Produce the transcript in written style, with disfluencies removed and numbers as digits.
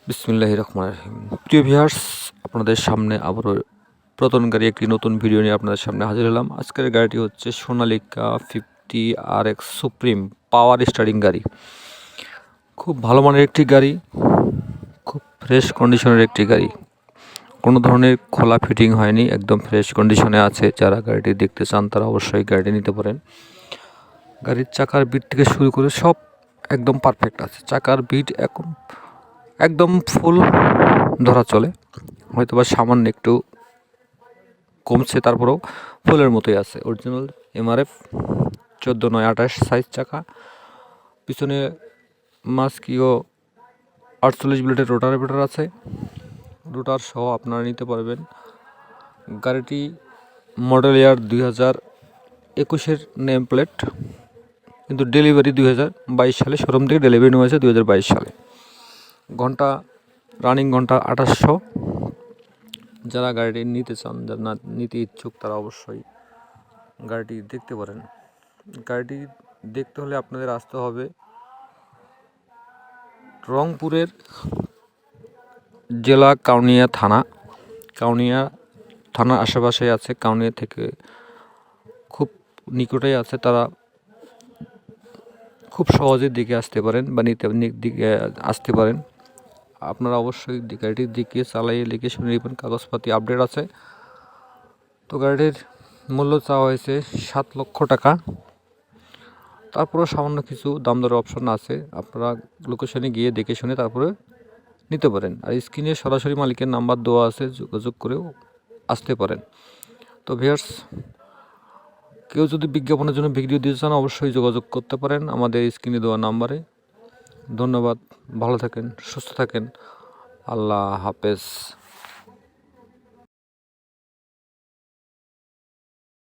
বিসমিল্লাহির রহমানির রহিম। প্রিয় ভিউয়ার্স, আপনাদের সামনে আবারও পুরাতন গাড়ি একটি নতুন ভিডিও নিয়ে আপনাদের সামনে হাজির হলাম। আজকের গাড়িটি হচ্ছে সোনালিকা 50 RX সুপ্রিম পাওয়ার স্টারিং গাড়ি। খুব ভালো মানের একটি গাড়ি, খুব ফ্রেশ কন্ডিশনের একটি গাড়ি। কোনো ধরনের খোলা ফিটিং হয়নি, একদম ফ্রেশ কন্ডিশনে আছে। যারা গাড়িটি দেখতে চান তারা অবশ্যই গাড়িটি নিতে পারেন। গাড়ির চাকার বিট থেকে শুরু করে সব একদম পারফেক্ট আছে। চাকার বিট একদম ফুল ধরা চলে, হয়তো বা সামান্য একটু কমছে, তারপরেও ফুলের মতোই আছে। অরিজিনাল MRF 14/9/28 সাইজ চাকা, পিছনে মাস্কিও 48 ব্লেডের রোটার আছে। রোটার সহ আপনারা নিতে পারবেন। গাড়িটি মডেল ইয়ার 2021-এর নেম প্লেট, কিন্তু ডেলিভারি 2022 সালে, শোরুম থেকে ডেলিভারি নেওয়া হয়েছে 2022 সালে। রানিং ঘন্টা 2800। যারা গাড়িটি নিতে চান, যারা না নিতে ইচ্ছুক, তারা অবশ্যই গাড়িটি দেখতে পারেন। গাড়িটি দেখতে হলে আপনাদের আসতে হবে রংপুরের জেলা কাউনিয়া থানার আশেপাশে আছে। কাউনিয়া থেকে খুব নিকটেই আছে। তারা খুব সহজে দিকে আসতে পারেন বা দিকে আসতে পারেন। আপনারা অবশ্যই গাড়িটির দিকে চালাইয়ে লিখে শুনে নেবেন, কাগজপাতি আপডেট আছে। তো গাড়িটির মূল্য চাওয়া হয়েছে 7 লক্ষ টাকা। তারপরেও সামান্য কিছু দাম দরের অপশন আছে। আপনারা লোকেশনে গিয়ে দেখে শুনে তারপরে নিতে পারেন। আর স্ক্রিনে সরাসরি মালিকের নাম্বার দেওয়া আছে, যোগাযোগ করেও আসতে পারেন। তো ভিউয়ার্স, কেউ যদি বিজ্ঞাপনের জন্য ভিডিও দিতে চান অবশ্যই যোগাযোগ করতে পারেন আমাদের স্ক্রিনে দেওয়া নাম্বারে। ধন্যবাদ, ভালো থাকেন, সুস্থ থাকেন, আল্লাহ হাফেজ।